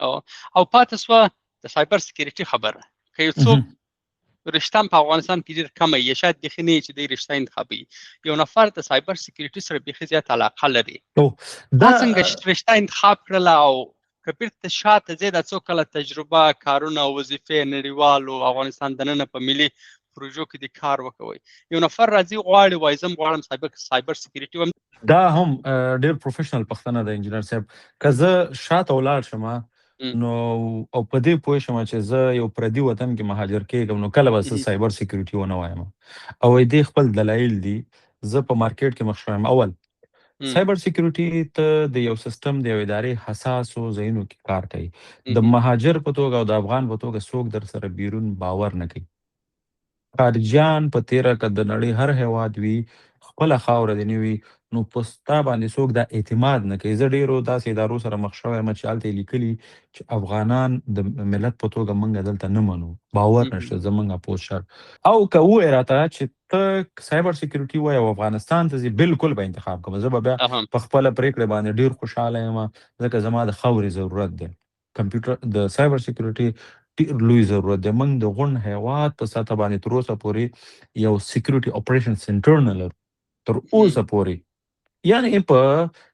او پاتې سوه د سایبر سکیورټي خبره. که یو څوک رشته په افغانستان کې ډېر کمه یا شاید بیخي نه چې د رشته انتخابوي، یو نفر د سایبر سکیورټي سره بیخي زیات علاقه لري، دا څنګه رشته انتخاب کړله او که بیرته شاته ځې دا څو کله تجربه، کارونه او وظیفې نړیوالو افغانستان دننه په ملي پروژو کې د کار وکوي، یو نفر راځي غواړي وایي زه غواړم سایبر سکیورټي وم. دا هم ډېر پروفیشنل پښتنه ده انجینر صاحب. که زه شاته ولاړ شم نو او په دې پوه شم چې زه یو پردي وطن کې مهاجر کېږم، نو کله به زه سایبر سکیورټي ونه وایم. او دې خپل دلایل دي. زه په مارکیټ کې مخ شوم. اول سایبر سکیورټي ته د یو سیستم د یو ادارې حساسو ځایونو کې کار کوي. د مهاجر په توګه او د افغان په توګه څوک در سره بیرون باور نه کوي. خارجیان په تیره که د نړۍ هر هیواد وي، خپله خاوره دې نه وي، نو په ستا باندې څوک دا اعتماد نه کوي. زه ډېرو داسې ادارو سره مخ شوی یم چې هلته یې لیکلي چې افغانان د ملت په توګه موږ دلته نه منو، باور نشته زموږ اپوز شر. او که ووایې راته چې ته سایبر سکیورټي وایې او افغانستان ته ځې، بالکل به انتخاب کوم. زه به بیا په خپله پرېکړې باندې ډېر خوشحاله یم، ځکه زما د خاورې ضرورت دی. کمپیوټر د سایبر سکیورټي ډېر لوی ضرورت دی. موږ د غونډ هیواد په سطح باندې تر اوسه پورې یو سکیورټي اپریشن سنټر نه لرو، تر اوسه پورې. یعنې په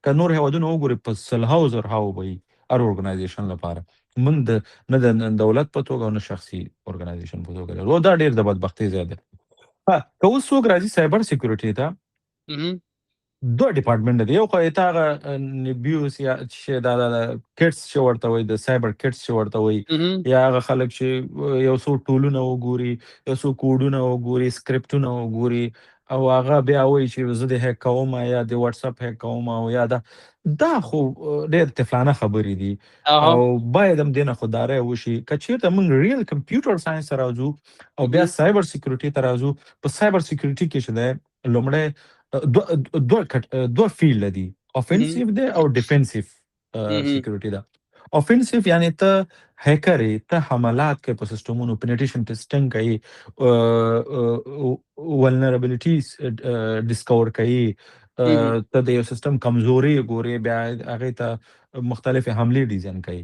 که نور هیوادونه وګورې په سلهاو زرهاو به وي هر ارګنایزیشن لپاره، موږ نه د دولت په توګه او نه شخصي ارګنایزیشن په توګه لرو. دا ډېر د بدبختۍ ځای دی. که اوس څوک راځي سایبر سکیورټي ته، دوه ډپارټمنټ دي. یو خو یې تا هغه نیبیوس یا چې دا کټس چې ورته وایي، د سایبر کټس چې ورته وایي، یا هغه خلک چې یو څو ټولونه وګوري، یو څو کوډونه وګوري، سکرپټونه وګوري، او هغه بیا وایي چې زه د هیک کوم یا د واتساپ هیک کوم، او یا دا خو ډېر طفلانه خبرې دي او باید هم دې نه خودداری وشي. که چېرته موږ ریل کمپیوټر ساینس ته راځو او بیا سایبر سکیورټي ته راځو، په سایبر سکیورټي کې چې دی لومړی دوه فیلډ دي، افنسیو دی او ډیفنسیو سکیورټي ده. افنسیو یعنی ته هیکر یې، ته حملات کوي په سیسټمونو، پینیټریشن ټیسټنګ کوي، ولنربیلیټیز ډسکور کوي، ته د یو سیسټم کمزوري ګوري، بیا هغې ته مختلفې حملې ډیزاین کوي.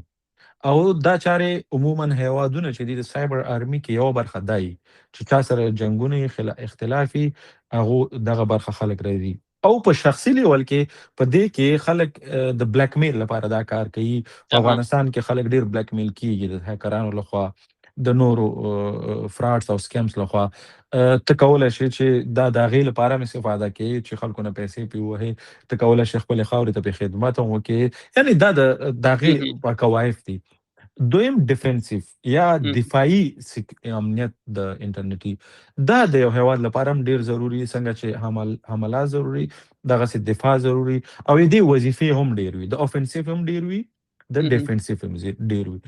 او دا چارې عموما هیوادونه چې دي د سایبر آرمي کې یوه برخه دا وي چې چا سره جنګونه اختلاف وي، هغو دغه برخه خلک راځي. او په شخصي لیول کې په دې کې خلک د بلیک میل لپاره دا کار کوي. په افغانستان کې خلک ډېر بلیک میل کېږي د هیکرانو لخوا، د نورو فراډز او سکیمز لخوا. ته کولی شې چې دا د هغې لپاره هم استفاده کوي چې خلکو نه پیسې پرې ووهې. ته کولی شې خپلې خاورې ته پرې خدمت هم وکړې. یعنې دا د هغې قواعد دي. دویم ډیفنسیو یا دفاعي امنیت د انټرنیټي، دا د یو هیواد لپاره هم ډېر ضروري، څنګه چې حملات ضروري، دغسې دفاع ضروري، او دې وظیفې هم ډېر وي. د افنسیو هم ډېر وي، د ډیفنسیو هم ډېر وي.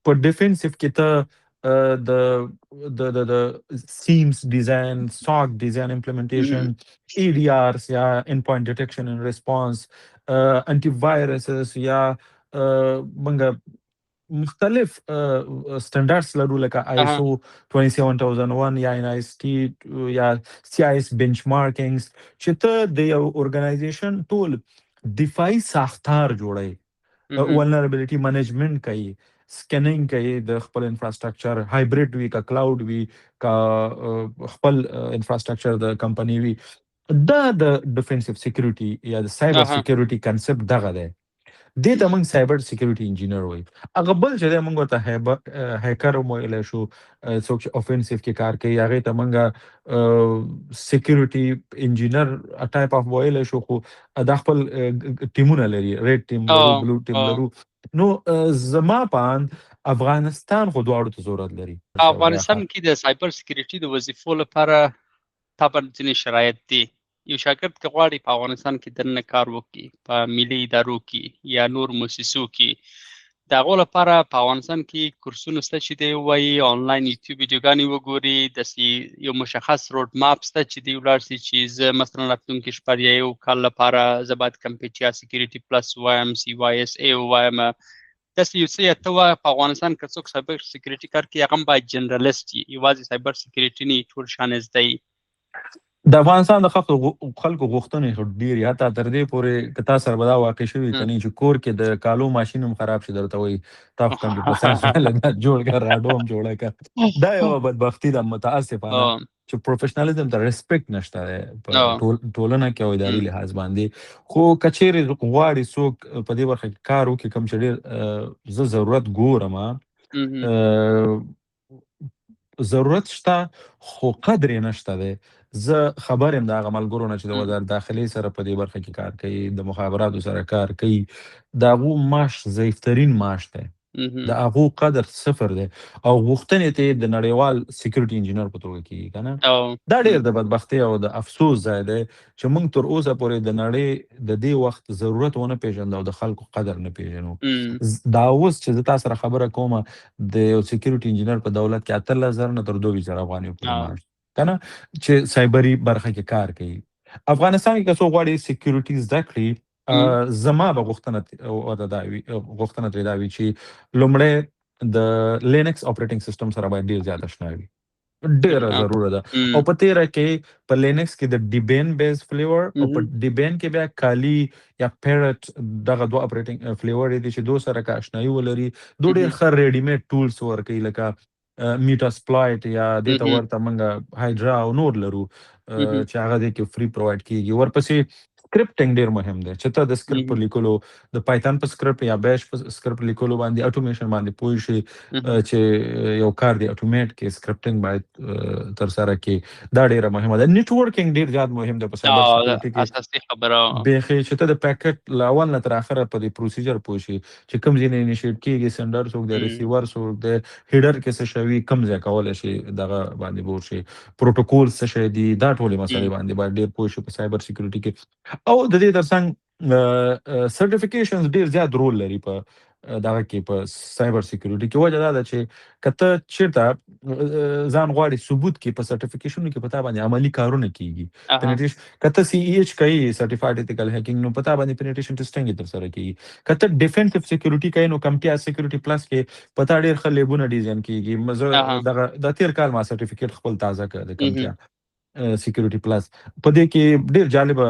په ډیفنسیو کې ته د سیمز ډیزاین، ساک ډیزاین امپلیمنټیشن، ای ډي آرز یا ان پوینټ ډیټیکشن ان ریسپانس، انټي وایرسز، یا موږ مختلف سټنډرډز لرو لکه ISO 27001 یا NIST یا CIS بنچمارکینګز، چې ته د یو ارګنایزیشن ټول دفاعي ساختار جوړوي، ولنربیلیټي منیجمنټ کوي، سکیننګ کوي د خپل انفراسټرکچر، هایبریډ وي که کلاود وي که خپل انفراسټرکچر د کمپنۍ وي. دا د ډیفنسیو سکیورټي یا د سایبر سکیورټي کنسپټ دغه دی. دې ته موږ سایبر سکیورټي انجینر وایو. هغه بل چې دی موږ ورته هیکر هم ویلی شو، څوک چې افنسیو کې کار کوي هغې ته موږ سکیورټي انجینر ټایپ اف ویلی شو. خو دا خپل ټیمونه لري، ریډ ټیم لرو، بلو ټیم لرو. نو زما په اند افغانستان خو دواړو ته ضرورت لري. افغانستان کې د سایبر سکیورټي د وظیفو لپاره طبعا ځینې شرایط دي. یو شاګرد که غواړي په افغانستان کې دننه کار وکړي په ملي ادارو کې یا نور مؤسسو کې، د هغو لپاره په افغانستان کې کورسونه شته چې دی ووایي، آنلاین یوټیوب ویډیوګانې وګوري، داسې یو مشخص روډ ماپ شته چې دی ولاړ شي چې زه مثلا راتلونکي شپږ یا یو کال لپاره زه باید کمپیوټر سکیورټي پلس ووایم، CYSA ووایم، داسې یو څه یا ته وایه. په افغانستان کې څوک سایبر سکیورټي کار کوي هغه هم باید جنرالست وي، یوازې سایبر سکیورټي نه ټول شیان زده وي. د افغانستان د خلکو غوښتنې خو ډېرې، حتی تر دې پورې که تا سره به دا واقع شوي که نه چې کور کې د کالو ماشین هم خراب شي درته وایي تا خو کمپیوټر ساینس ویلی دا جوړ کړه راډو هم جوړه کړه. دا یوه بدبختي ده متاسفانه چې پروفیشنالیزم ته ریسپیکټ نشته دی په ټولنه کې او اداري لحاظ باندې. خو که چیرې غواړي څوک په دې برخه کې کار وکړي کوم چې ډېر زه ضرورت ګورم ضرورت شته خو قدر یې نشته دی. زه خبر یم د هغه ملګرو نه چې د وزارت داخلې سره په دې برخه کې کار کوي، د مخابراتو سره کار کوي، د هغو معاش ضعیفترین معاش دی، د هغو قدر صفر دی او غوښتنې ته یې د نړیوال سیکیورټي انجینر په توګه کېږي که نه. دا ډېر د بدبختۍ او د افسوس ځای دی چې موږ تر اوسه پورې د نړۍ د دې وخت ضرورت ونه پېژنو او د خلکو قدر نه پېژنو. دا اوس چې زه تا سره خبره کوم د یو سیکیورټي انجینر په دولت کې 18,000 نه تر 22,000 افغانیو پورې معاش که نه چې سایبري برخه کې کار کوي. افغانستان کې که څوک غواړي سیکیورټي زده کړي زما به غوښتنه ترې دا وي چې لومړی د لینکس اپریټنګ سیسټم سره باید ډېر زیات اشنا وي، ډېره ضروره ده. او په تیره کې په لینکس کې د ډیبین بیس فلیور او په ډیبین کې بیا کالی یا پیرټ دغه دوه اپریټنګ فلیور دي چې دو سره که اشنایي ولري دو ډېر ښه ریډیمیډ ټولز ورکوي لکه میټاسپلایټ یا دې ته ورته موږ هایډرا او نور لرو چې هغه دې کې فری پرووایډ کېږي. ورپسې سکرپټنګ ډېر مهم دی چې ته د سکرپټ په لیکلو د پایتن په سکرپټ یا بیش په سکرپټ لیکلو باندې اټومیشن باندې پوه شي چې یو کار دی اټومیټ کې سکرپټنګ باید ترسره کړي. دا ډېره مهمه ده. نیټورکینګ ډېر زیات مهم دی په سایبر سکیورټي کې. اساسي خبره بیخي چې ته د پیکټ له اول نه تر اخره په دې پروسیجر پوه شي چې کوم ځای نه انیشیټ کېږي، سنډر څوک دی، ریسیور څوک دی، هیډر کې څه شوي، کوم ځای کولی شي دغه باندې بور شي، پروټوکول څه شی دي، دا ټولې مسلې باندې باید ډېر پوه شي په سایبر سکیورټي کې. او د دې ترڅنګ سرټیفیکیشنز ډېر زیات رول لري په دغه کې په سایبر سکیورټي کې. وجه دا ده چې که ته چېرته ځان غواړې ثبوت کړي په سرټیفیکیشنو کې په تا باندې عملي کارونه کېږي. پینټریشن که ته CEH کوي سرټیفاید ایتیکل هیکینګ نو په تا باندې پینټریشن ټیسټینګ یې ترسره کېږي. که ته ډیفینسیو سکیورټي کوي نو کمپیا سکیورټي پلس کې په تا ډېر ښه لیبونه ډیزاین کېږي. زه دغه د تېر کال ما سرټیفیکیټ خپل تازه کړ د کمپیا سکیورټي پلس. په دې کې ډېر جالبه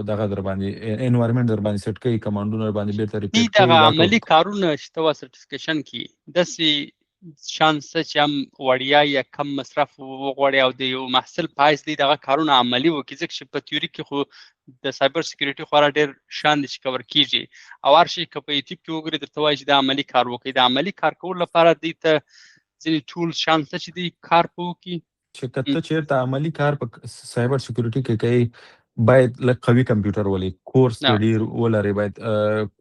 دغه در باندې انوایرمنټ در باندې سیټ کوي، کمانډونه در باندې بیرته ریپیټ کوي. دغه عملي کارونه چې ته سرټیفیکیشن کې داسې شانس چې هم وړیا یا کم مصرف وغواړي او د یو محصل پایس دی دغه کارونه عملي وکړي، ځکه چې په تیوري کې خو د سایبر سکیورټي خورا ډېر شان دي چې کور کېږي او هر شي که په یوټیوب کې وګورې درته وایي چې د عملي کار وکړي. د عملي کار کولو لپاره دوی ته ځینې ټول شانس ته چې دوی کار په وکړي چې که ته چېرته عملي کار په سایبر سکیورټي کې کوي باید لږ قوي کمپیوټر ولري، کورس ډېر ولري، باید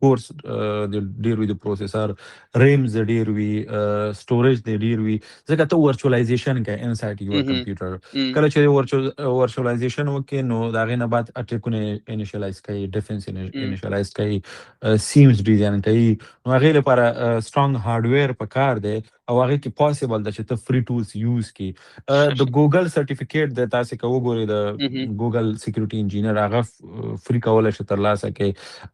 کورس ډېر وي، د پروسیسر ریمز ډېر وي، سټوریج ډېر وي، ځکه ته ورچوالایزیشن کوي انسایډ یور کمپیوټر. کله چې ورچوالایزیشن وکړي نو د هغې نه بعد اټیکونه انیشیلایز کوي، ډیفنس انیشیلایز کوي، سیمز ډیزاین کوي. نو هغې لپاره سټرانګ هارډویر پکار دی او هغې کې پاسبل ده چې ته فری ټولز یوز کړي. د ګوګل سرټیفیکیټ د تاسې که وګورئ د ګوګل سیکیورټي انجینر هغه فری کولی شي ترلاسه کړئ.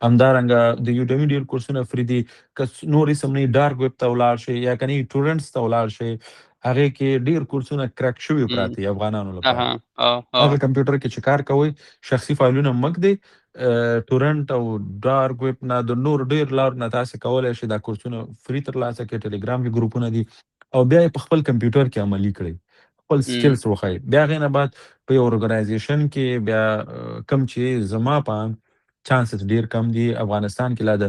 همدارنګه د یوډمي ډېر کورسونه فری دي. که نور اسم نه ډارک ویب ته ولاړ شئ یا که نه ټورنټس ته ولاړ شئ، هغې کې ډېر کورسونه کرک شوي پراته دي افغانانو لپاره. هغه کمپیوټر کې چې کار کوئ شخصي فایلونه مه ږدئ. ټورنټ او ډارک ویب نه د نور ډېر لار نه تاسې کولی شئ دا کورسونه فری ترلاسه کړئ. ټلیګرام کې ګروپونه دي او بیا یې په خپل کمپیوټر کې عملي کړئ، خپل سکلز وښایي. بیا هغې نه بعد په یو ارګنایزیشن کې بیا کم چې زما په چانسز ډېر کم دي. افغانستان کې لا د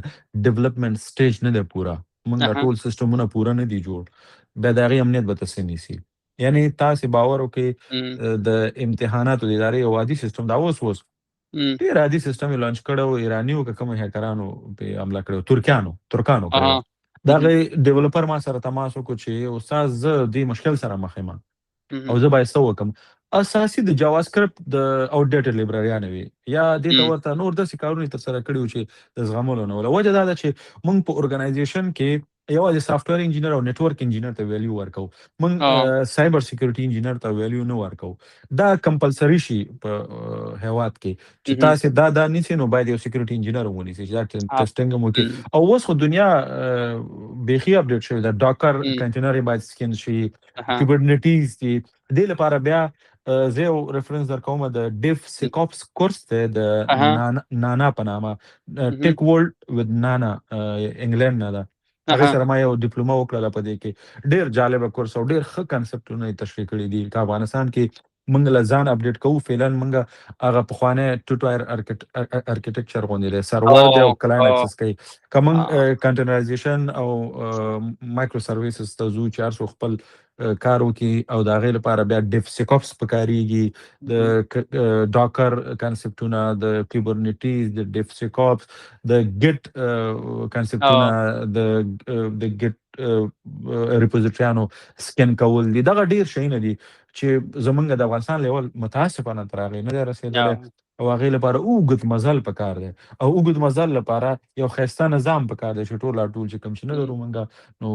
ډیولپمنټ سټیج نه دی پوره، موږ لا ټول سیسټمونه پوره نه دي جوړ، بیا د هغې امنیت به ته څه نیسي. یعنې تاسې باور وکړئ د امتحاناتو د ادارې یو عادي سیسټم دا اوس ډېر عادي سیسټم یې لانچ کړی و، ایرانیو که کومو هیکرانو پرې حمله کړې و، ترکانو کړی و. د هغې ډیولپر ما سره تماس وکړو چې استاد زه دې مشکل سره مخ یم او زه باید څه وکړم. اساسي د جاوا سکرپټ د آوټډیټډ لایبرریانې وي یا دې ته ورته نور داسې کارونه یې ترسره کړي وو چې د زغملو نه وله. وجه دا ده چې موږ په ارګنایزیشن کې یوازې سافټویر انجینر او نیټورک انجینر ته ویلیو ورکو، موږ سایبر سکیورټي انجینر ته ویلیو نه ورکو. دا کمپلسري شي په هیواد کې چې تاسې دا نیسئ نو باید یو سکیورټي انجینر هم ونیسئ چې دا ټیسټینګ هم وکړي. او اوس خو دنیا بیخي اپډیټ شوې ده، ډاکر کنټینر یې باید سکین شي، کیبرنیټیز دي. دې لپاره بیا زه یو ریفرنس درکوم د ډیف سیکاپس کورس دی د اها نانا په نامه مهم. ټیک ورلد ود نانا انګلند نه ده. هغې اها سره ما یو ډیپلوما وکړله په دې کې. ډېر جالبه کورس او ډېر ښه کنسپټونه یې تشریح کړي دي. که افغانستان کې موږ له ځان اپډیټ کوو، فعلا موږ هغه پخوانی ټو ټایر ارکیټیکچر غوندې دی، سرور دی او کلاین او اکسس کوي. که آه. موږ کنټینرایزیشن او مایکرو سرویسز ته ځو چې هر څوک خپل کار وکړي او د هغې لپاره بیا ډیف سیکاپس پکارېږي، د ډاکر کنسپټونه، د کیبرنیټیز، د ډیف سیکاپس، د ګیټ کنسپټونه، د ګیټ ریپوزیټریانو سکین کول دي. دغه ډېر شیونه دي چې زمونږ د افغانستان لیول متاسفانه تر هغې نه دی رسېدلی او هغې لپاره اوږد مزل پکار دی او اوږد مزل لپاره یو ښایسته نظام پکار دی چې ټول راټول چې کوم چې نه لرو موږ نو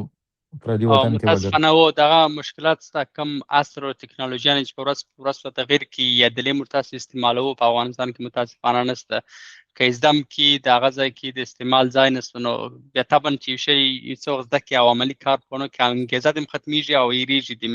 پردي او وطن کې به متاسفانه و دغه مشکلات شته، کم عصر او تکنالوژیانې چې په ورځ په ورځ په تغیر کې یا د لې تاسو استعمالوو په افغانستان کې متاسفانه نشته. که زدم کې د هغه ځای کې د استعمال ځای نشته، نو بیا طبعا چې یو شی یو څه وخت زده کړي او عملي کار په ونه کې انګېزه دې ختمیږي او هېرېږي دې